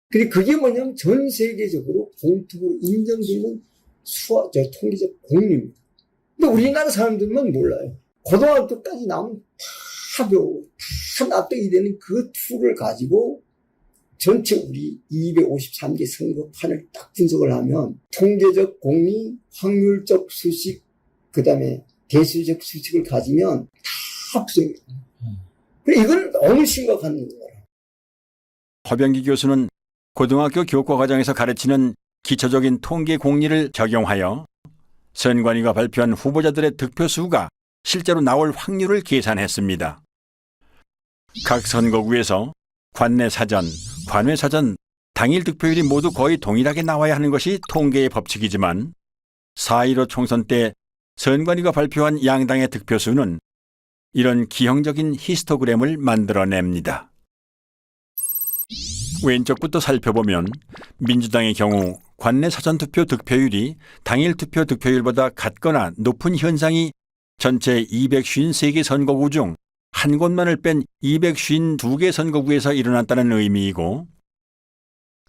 근데 그게 뭐냐면 전 세계적으로 공통으로 인정되는 통계적 공리입니다. 근데 우리나라 사람들만 몰라요. 고등학교까지 나오면 다 배우고 다 납득이 되는 그 툴을 가지고 전체 우리 253개 선거판을 딱 분석을 하면 통계적 공리, 확률적 수식, 그 다음에 대수적 수식을 가지면 다 합성해요. 이건 너무 심각한 거예요. 허병기 교수는 고등학교 교과 과정에서 가르치는 기초적인 통계 공리를 적용하여 선관위가 발표한 후보자들의 득표수가 실제로 나올 확률을 계산했습니다. 각 선거구에서 관내 사전, 관외 사전, 당일 득표율이 모두 거의 동일하게 나와야 하는 것이 통계의 법칙이지만 4.15 총선 때 선관위가 발표한 양당의 득표수는 이런 기형적인 히스토그램을 만들어냅니다. 왼쪽부터 살펴보면 민주당의 경우 관내 사전투표 득표율이 당일 투표 득표율보다 같거나 높은 현상이 전체 253개 선거구 중 한 곳만을 뺀 252개 선거구에서 일어났다는 의미이고,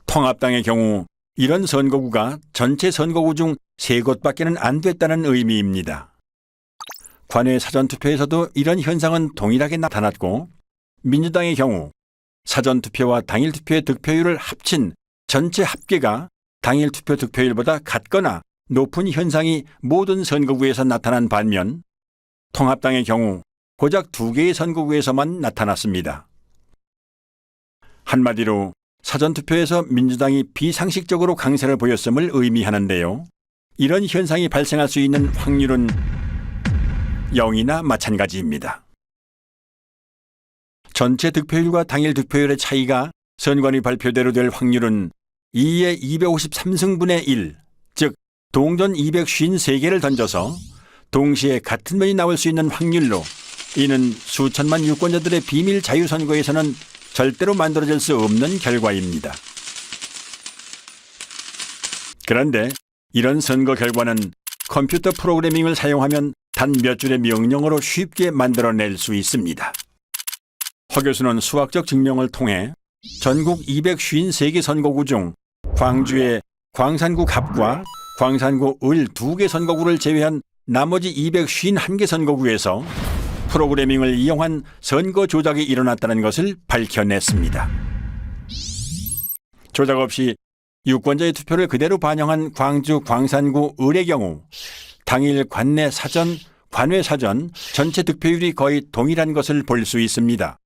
통합당의 경우 이런 선거구가 전체 선거구 중 3곳밖에는 안 됐다는 의미입니다. 관외 사전투표에서도 이런 현상은 동일하게 나타났고, 민주당의 경우 사전투표와 당일투표의 득표율을 합친 전체 합계가 당일투표 득표율보다 같거나 높은 현상이 모든 선거구에서 나타난 반면 통합당의 경우 고작 2개의 선거구에서만 나타났습니다. 한마디로 사전투표에서 민주당이 비상식적으로 강세를 보였음을 의미하는데요. 이런 현상이 발생할 수 있는 확률은 0이나 마찬가지입니다. 전체 득표율과 당일 득표율의 차이가 선관위 발표대로 될 확률은 2의 253승분의 1, 즉 동전 253개를 던져서 동시에 같은 면이 나올 수 있는 확률로, 이는 수천만 유권자들의 비밀 자유선거에서는 절대로 만들어질 수 없는 결과입니다. 그런데 이런 선거 결과는 컴퓨터 프로그래밍을 사용하면 단 몇 줄의 명령어로 쉽게 만들어낼 수 있습니다. 허 교수는 수학적 증명을 통해 전국 253개 선거구 중 광주의 광산구 갑과 광산구 을 2개 선거구를 제외한 나머지 251개 선거구에서 프로그래밍을 이용한 선거 조작이 일어났다는 것을 밝혀냈습니다. 조작 없이 유권자의 투표를 그대로 반영한 광주 광산구 을의 경우 당일 관내 사전, 관외 사전 전체 득표율이 거의 동일한 것을 볼 수 있습니다.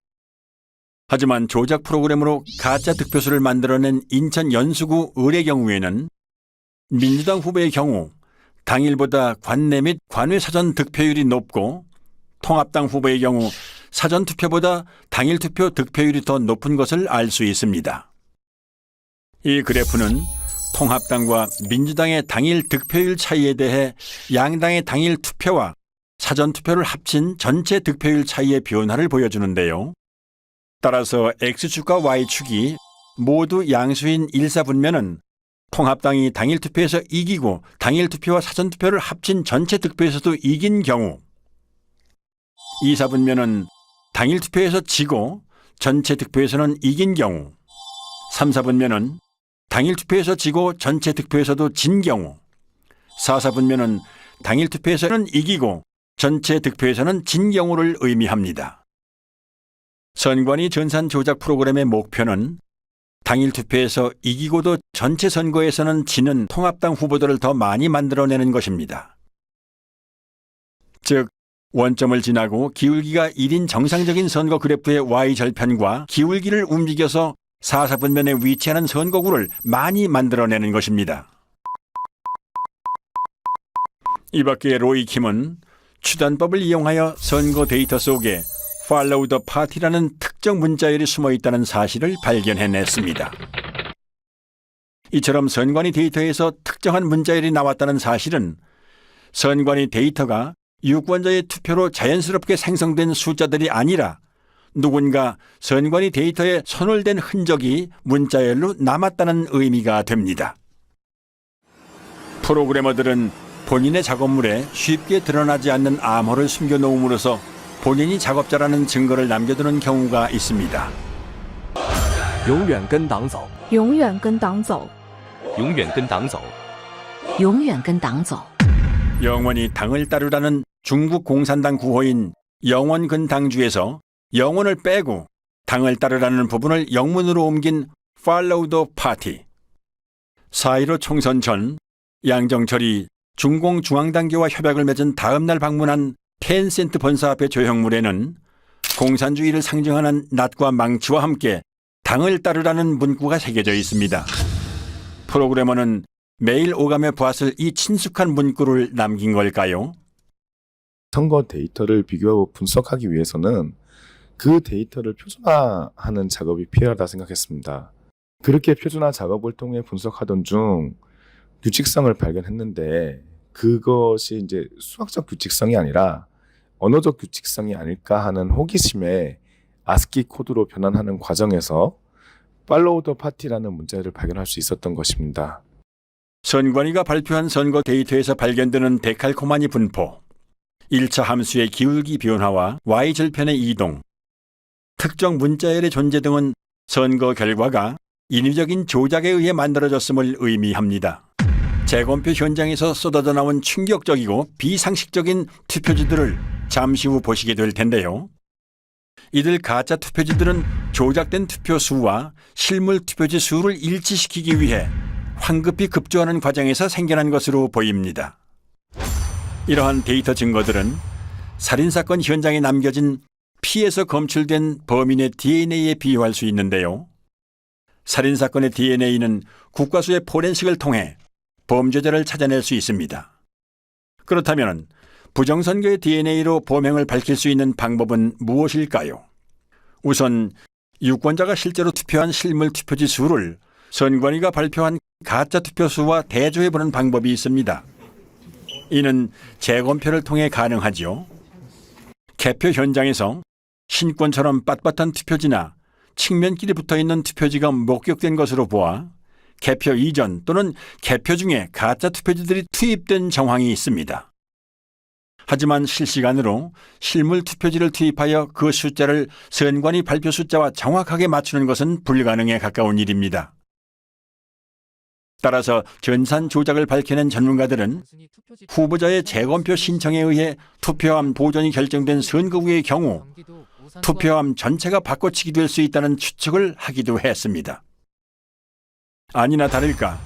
하지만 조작 프로그램으로 가짜 득표수를 만들어낸 인천 연수구 을의 경우에는 민주당 후보의 경우 당일보다 관내 및 관외 사전 득표율이 높고 통합당 후보의 경우 사전투표보다 당일투표 득표율이 더 높은 것을 알 수 있습니다. 이 그래프는 통합당과 민주당의 당일 득표율 차이에 대해 양당의 당일 투표와 사전투표를 합친 전체 득표율 차이의 변화를 보여주는데요. 따라서 X축과 Y축이 모두 양수인 일사분면은 통합당이 당일투표에서 이기고 당일투표와 사전투표를 합친 전체 득표에서도 이긴 경우, 이사분면은 당일투표에서 지고 전체 득표에서는 이긴 경우, 삼사분면은 당일투표에서 지고 전체 득표에서도 진 경우, 사사분면은 당일투표에서는 이기고 전체 득표에서는 진 경우를 의미합니다. 선관위 전산 조작 프로그램의 목표는 당일 투표에서 이기고도 전체 선거에서는 지는 통합당 후보들을 더 많이 만들어내는 것입니다. 즉, 원점을 지나고 기울기가 1인 정상적인 선거 그래프의 Y절편과 기울기를 움직여서 사사분면에 위치하는 선거구를 많이 만들어내는 것입니다. 이 밖에 로이킴은 추단법을 이용하여 선거 데이터 속에 Follow the Party라는 특정 문자열이 숨어 있다는 사실을 발견해냈습니다. 이처럼 선관위 데이터에서 특정한 문자열이 나왔다는 사실은 선관위 데이터가 유권자의 투표로 자연스럽게 생성된 숫자들이 아니라 누군가 선관위 데이터에 손을 댄 흔적이 문자열로 남았다는 의미가 됩니다. 프로그래머들은 본인의 작업물에 쉽게 드러나지 않는 암호를 숨겨놓음으로써 본인이 작업자라는 증거를 남겨두는 경우가 있습니다. 永远跟党走，永远跟党走，永远跟党走。永远跟党走。 영원히 당을 따르라는 중국 공산당 구호인 영원근당주에서 영원을 빼고 당을 따르라는 부분을 영문으로 옮긴 Follow the Party. 4.15 총선 전 양정철이 중공중앙당교와 협약을 맺은 다음 날 방문한 텐센트 본사 앞의 조형물에는 공산주의를 상징하는 낫과 망치와 함께 당을 따르라는 문구가 새겨져 있습니다. 프로그래머는 매일 오감에 보았을 이 친숙한 문구를 남긴 걸까요? 선거 데이터를 비교하고 분석하기 위해서는 그 데이터를 표준화하는 작업이 필요하다 생각했습니다. 그렇게 표준화 작업을 통해 분석하던 중 규칙성을 발견했는데 그것이 이제 수학적 규칙성이 아니라 언어적 규칙성이 아닐까 하는 호기심에 아스키 코드로 변환하는 과정에서 Follow the Party라는 문자를 발견할 수 있었던 것입니다. 선관위가 발표한 선거 데이터에서 발견되는 데칼코마니 분포, 1차 함수의 기울기 변화와 Y절편의 이동, 특정 문자열의 존재 등은 선거 결과가 인위적인 조작에 의해 만들어졌음을 의미합니다. 재검표 현장에서 쏟아져 나온 충격적이고 비상식적인 투표지들을 잠시 후 보시게 될 텐데요. 이들 가짜 투표지들은 조작된 투표 수와 실물 투표지 수를 일치시키기 위해 황급히 급조하는 과정에서 생겨난 것으로 보입니다. 이러한 데이터 증거들은 살인사건 현장에 남겨진 피에서 검출된 범인의 DNA에 비유할 수 있는데요. 살인사건의 DNA는 국과수의 포렌식을 통해 범죄자를 찾아낼 수 있습니다. 그렇다면 부정선거의 DNA로 범행을 밝힐 수 있는 방법은 무엇일까요? 우선 유권자가 실제로 투표한 실물 투표지 수를 선관위가 발표한 가짜 투표수와 대조해보는 방법이 있습니다. 이는 재검표를 통해 가능하지요. 개표 현장에서 신권처럼 빳빳한 투표지나 측면끼리 붙어있는 투표지가 목격된 것으로 보아 개표 이전 또는 개표 중에 가짜 투표지들이 투입된 정황이 있습니다. 하지만 실시간으로 실물 투표지를 투입하여 그 숫자를 선관위 발표 숫자와 정확하게 맞추는 것은 불가능에 가까운 일입니다. 따라서 전산 조작을 밝혀낸 전문가들은 후보자의 재검표 신청에 의해 투표함 보존이 결정된 선거구의 경우 투표함 전체가 바꿔치기 될 수 있다는 추측을 하기도 했습니다. 아니나 다를까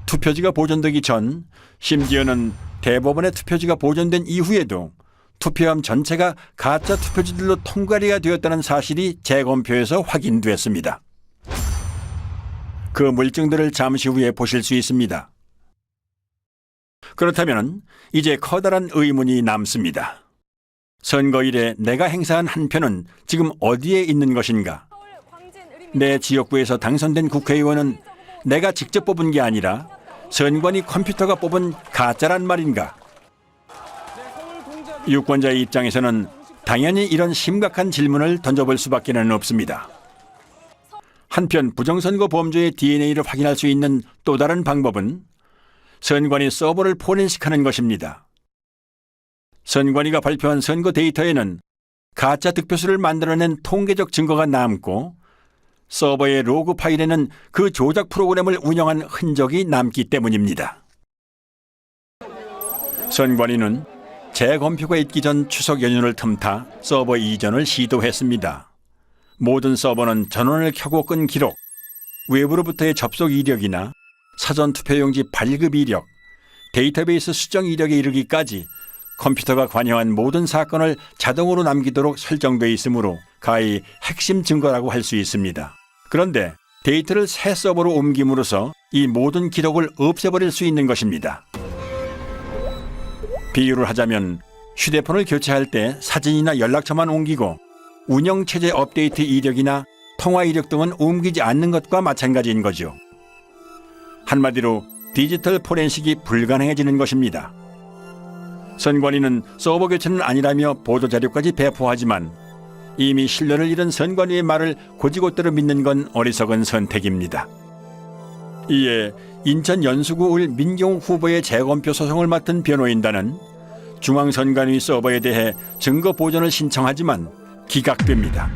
투표지가 보존되기 전, 심지어는 대법원의 투표지가 보존된 이후에도 투표함 전체가 가짜 투표지들로 통과리가 되었다는 사실이 재검표에서 확인됐습니다. 그 물증들을 잠시 후에 보실 수 있습니다. 그렇다면 이제 커다란 의문이 남습니다. 선거일에 내가 행사한 한 표는 지금 어디에 있는 것인가? 내 지역구에서 당선된 국회의원은 내가 직접 뽑은 게 아니라 선관위 컴퓨터가 뽑은 가짜란 말인가? 유권자의 입장에서는 당연히 이런 심각한 질문을 던져볼 수밖에 없습니다. 한편 부정선거 범죄의 DNA를 확인할 수 있는 또 다른 방법은 선관위 서버를 포렌식하는 것입니다. 선관위가 발표한 선거 데이터에는 가짜 득표수를 만들어낸 통계적 증거가 남고 서버의 로그 파일에는 그 조작 프로그램을 운영한 흔적이 남기 때문입니다. 선관위는 재검표가 있기 전 추석 연휴를 틈타 서버 이전을 시도했습니다. 모든 서버는 전원을 켜고 끈 기록, 외부로부터의 접속 이력이나 사전 투표용지 발급 이력, 데이터베이스 수정 이력에 이르기까지 컴퓨터가 관여한 모든 사건을 자동으로 남기도록 설정돼 있으므로 가히 핵심 증거라고 할 수 있습니다. 그런데 데이터를 새 서버로 옮김으로써 이 모든 기록을 없애버릴 수 있는 것입니다. 비유를 하자면 휴대폰을 교체할 때 사진이나 연락처만 옮기고 운영체제 업데이트 이력이나 통화 이력 등은 옮기지 않는 것과 마찬가지인 거죠. 한마디로 디지털 포렌식이 불가능해지는 것입니다. 선관위는 서버 교체는 아니라며 보도자료까지 배포하지만 이미 신뢰를 잃은 선관위의 말을 곧이곧대로 믿는 건 어리석은 선택입니다. 이에 인천 연수구 을 민경욱 후보의 재검표 소송을 맡은 변호인단은 중앙선관위 서버에 대해 증거 보존을 신청하지만 기각됩니다.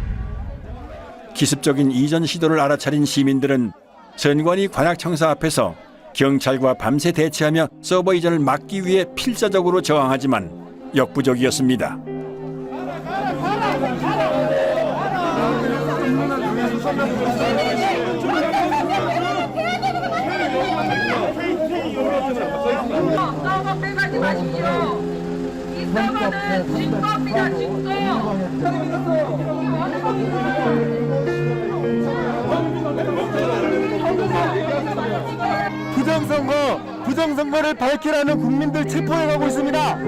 기습적인 이전 시도를 알아차린 시민들은 선관위 관악청사 앞에서 경찰과 밤새 대치하며 서버 이전을 막기 위해 필사적으로 저항하지만 역부족이었습니다. 서버 빼가지 마십시오. 이 서버는 진거입니다, 진거. 부정선거를 밝히라는 국민들 체포해 가고 있습니다.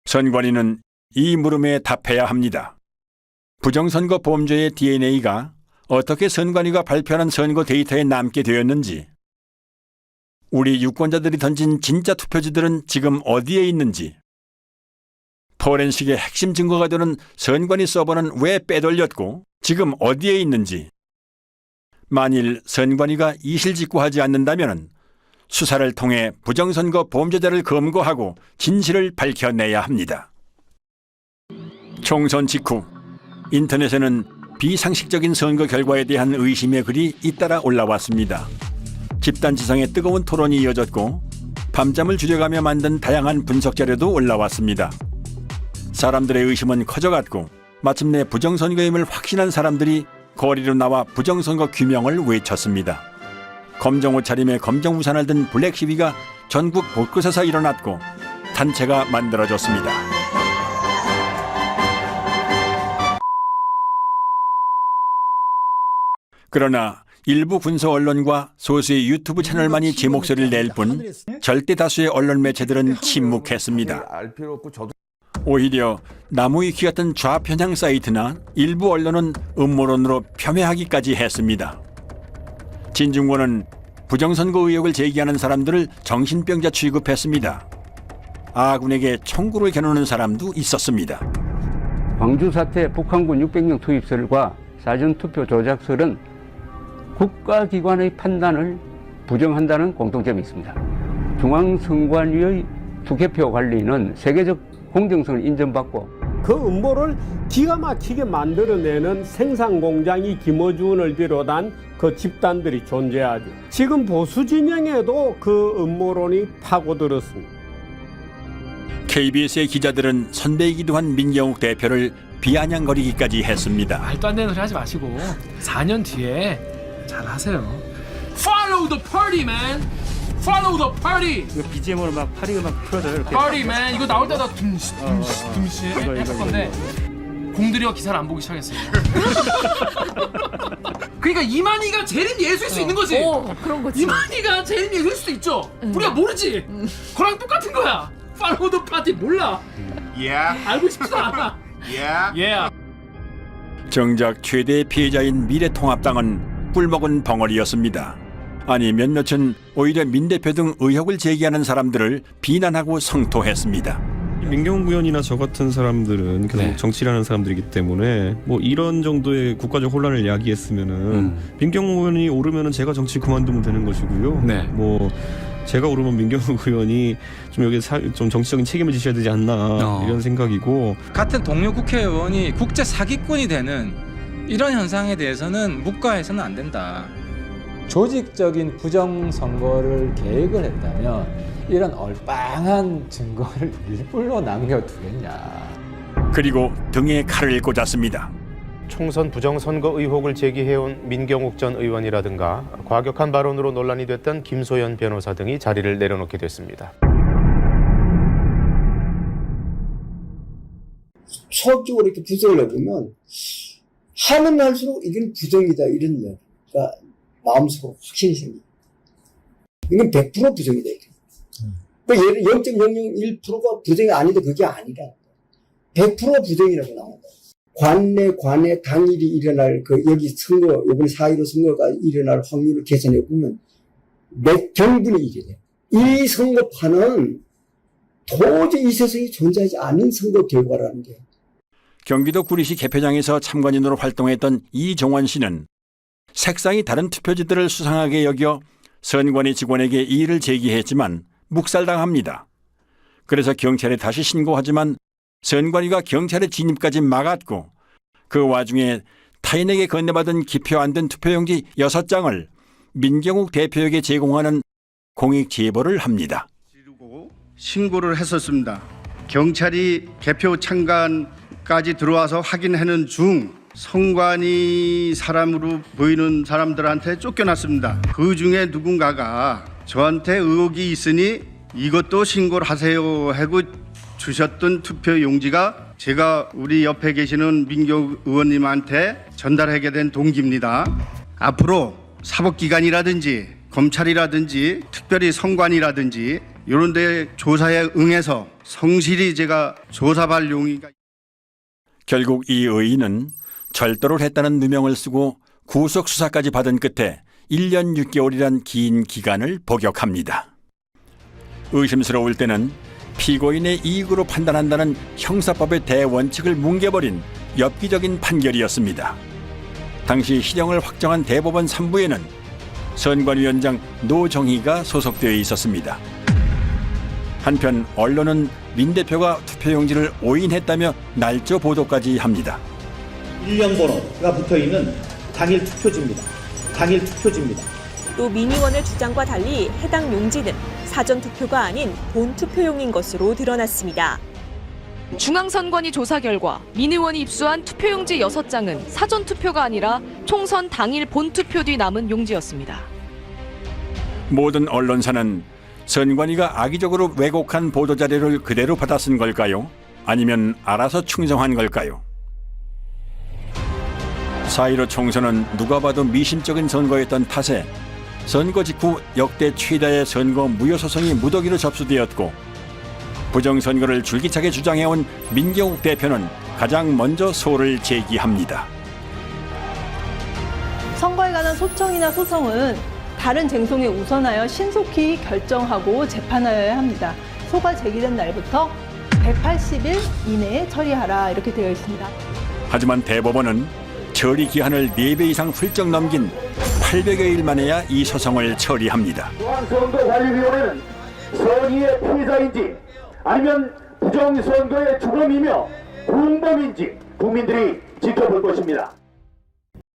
선관위는 이 물음에 답해야 합니다. 부정선거 범죄의 DNA가 어떻게 선관위가 발표하는 선거 데이터에 남게 되었는지, 우리 유권자들이 던진 진짜 투표지들은 지금 어디에 있는지, 포렌식의 핵심 증거가 되는 선관위 서버는 왜 빼돌렸고 지금 어디에 있는지, 만일 선관위가 이실직고하지 않는다면 수사를 통해 부정선거 범죄자를 검거하고 진실을 밝혀내야 합니다. 총선 직후 인터넷에는 비상식적인 선거 결과에 대한 의심의 글이 잇따라 올라왔습니다. 집단지성의 뜨거운 토론이 이어졌고 밤잠을 줄여가며 만든 다양한 분석 자료도 올라왔습니다. 사람들의 의심은 커져갔고 마침내 부정선거임을 확신한 사람들이 거리로 나와 부정선거 규명을 외쳤습니다. 검정 옷차림에 검정 우산을 든 블랙 시위가 전국 곳곳에서 일어났고 단체가 만들어졌습니다. 그러나 일부 군소 언론과 소수의 유튜브 채널만이 제 목소리를 낼 뿐 절대 다수의 언론 매체들은 침묵했습니다. 오히려 나무위키 같은 좌편향 사이트나 일부 언론은 음모론으로 폄훼하기까지 했습니다. 진중권은 부정선거 의혹을 제기하는 사람들을 정신병자 취급했습니다. 아군에게 총구를 겨누는 사람도 있었습니다. 광주 사태 북한군 600명 투입설과 사전투표 조작설은 국가기관의 판단을 부정한다는 공통점이 있습니다. 중앙선관위의 투개표 관리는 세계적 공정성을 인정받고 그 음모를 기가 막히게 만들어내는 생산공장이 김어준을 비롯한 그 집단들이 존재하죠. 지금 보수 진영에도 그 음모론이 파고들었습니다. KBS의 기자들은 선배이기도 한 민경욱 대표를 비아냥거리기까지 했습니다. 말도 안 되는 소리 하지 마시고 4년 뒤에 잘 하세요. Follow the party, man. Follow the party. 이거 BGM으로 막 파리 음악 틀어줘요. 이렇게. Party, man. 이거 나올 때다 둠시 했을 건데 공들여 기사를 안 보기 시작했어요. 그러니까 이만희가 재림 예수일 수 있는 거지. 그런 거지. 이만희가 재림 예수일 수도 있죠. 우리가 모르지. 그랑 똑같은 거야. Follow the party 몰라. 알고 싶지도 않아. 정작 최대의 피해자인 미래통합당은 꿀먹은 벙어리였습니다. 아니 몇몇은 오히려 민 대표 등 의혹을 제기하는 사람들을 비난하고 성토했습니다. 민경욱 의원이나 저 같은 사람들은 계속 정치를 하는 사람들이기 때문에 뭐 이런 정도의 국가적 혼란을 야기했으면은 민경욱 의원이 오르면은 제가 정치 그만두면 되는 것이고요. 뭐 제가 오르면 민경욱 의원이 좀 여기 좀 정치적인 책임을 지셔야 되지 않나 이런 생각이고, 같은 동료 국회의원이 국제 사기꾼이 되는 이런 현상에 대해서는 묵과해서는 안 된다. 조직적인 부정선거를 계획을 했다면 이런 얼빵한 증거를 일부러 남겨두겠냐. 그리고 등에 칼을 꽂았습니다. 총선 부정선거 의혹을 제기해온 민경욱 전 의원이라든가 과격한 발언으로 논란이 됐던 김소연 변호사 등이 자리를 내려놓게 됐습니다. 수학적으로 이렇게 분석을 해보면 하면 할수록 이건 부정이다 이런 이야기가 마음속으로 확신이 생깁니다. 이건 100% 부정이다. 예를 0.001%가 부정이 아닌데 그게 아니라 100% 부정이라고 나온다. 관내 당일이 일어날 여기 선거, 이번에 4.15 선거가 일어날 확률을 계산해 보면 몇 경분의 1이 돼요. 이 선거판은 도저히 이 세상에 존재하지 않은 선거 결과라는 게. 경기도 구리시 개표장에서 참관인으로 활동했던 이종원 씨는 색상이 다른 투표지들을 수상하게 여겨 선관위 직원에게 이의를 제기했지만 묵살당합니다. 그래서 경찰에 다시 신고하지만 선관위가 경찰의 진입까지 막았고 그 와중에 타인에게 건네받은 기표 안 된 투표용지 6장을 민경욱 대표에게 제공하는 공익 제보를 합니다. 신고를 했었습니다. 경찰이 개표 창간까지 들어와서 확인하는 중 선관위 사람으로 보이는 사람들한테 쫓겨났습니다. 그 중에 누군가가 저한테 의혹이 있으니 이것도 신고를 하세요 하고 주셨던 투표 용지가 제가 우리 옆에 계시는 민경욱 의원님한테 전달하게 된 동기입니다. 앞으로 사법기관이라든지 검찰이라든지 특별히 선관위라든지 이런 데 조사에 응해서 성실히 제가 조사할 용의가. 결국 이 의인은 절도를 했다는 누명을 쓰고 구속수사까지 받은 끝에 1년 6개월이란 긴 기간을 복역합니다. 의심스러울 때는 피고인의 이익으로 판단한다는 형사법의 대원칙을 뭉개버린 엽기적인 판결이었습니다. 당시 실형을 확정한 대법원 3부에는 선관위원장 노정희가 소속되어 있었습니다. 한편 언론은 민 대표가 투표용지를 오인했다며 날조 보도까지 합니다. 일련 번호가 붙어있는 당일 투표지입니다. 당일 투표지입니다. 또 민 의원의 주장과 달리 해당 용지는 사전 투표가 아닌 본 투표용인 것으로 드러났습니다. 중앙선관위 조사 결과 민 의원이 입수한 투표용지 6장은 사전 투표가 아니라 총선 당일 본 투표 뒤 남은 용지였습니다. 모든 언론사는 선관위가 악의적으로 왜곡한 보도자료를 그대로 받아 쓴 걸까요? 아니면 알아서 충성한 걸까요? 4.15 총선은 누가 봐도 미심적인 선거였던 탓에 선거 직후 역대 최다의 선거 무효소송이 무더기로 접수되었고 부정선거를 줄기차게 주장해온 민경욱 대표는 가장 먼저 소를 제기합니다. 선거에 관한 소청이나 소송은 다른 쟁송에 우선하여 신속히 결정하고 재판하여야 합니다. 소가 제기된 날부터 180일 이내에 처리하라 이렇게 되어 있습니다. 하지만 대법원은 처리 기한을 4배 이상 훌쩍 넘긴 800여일 만에야 이 소송을 처리합니다. 중앙선거관리위원회는 선의의 피해자인지 아니면 부정선거의 주범이며 공범인지 국민들이 지켜볼 것입니다.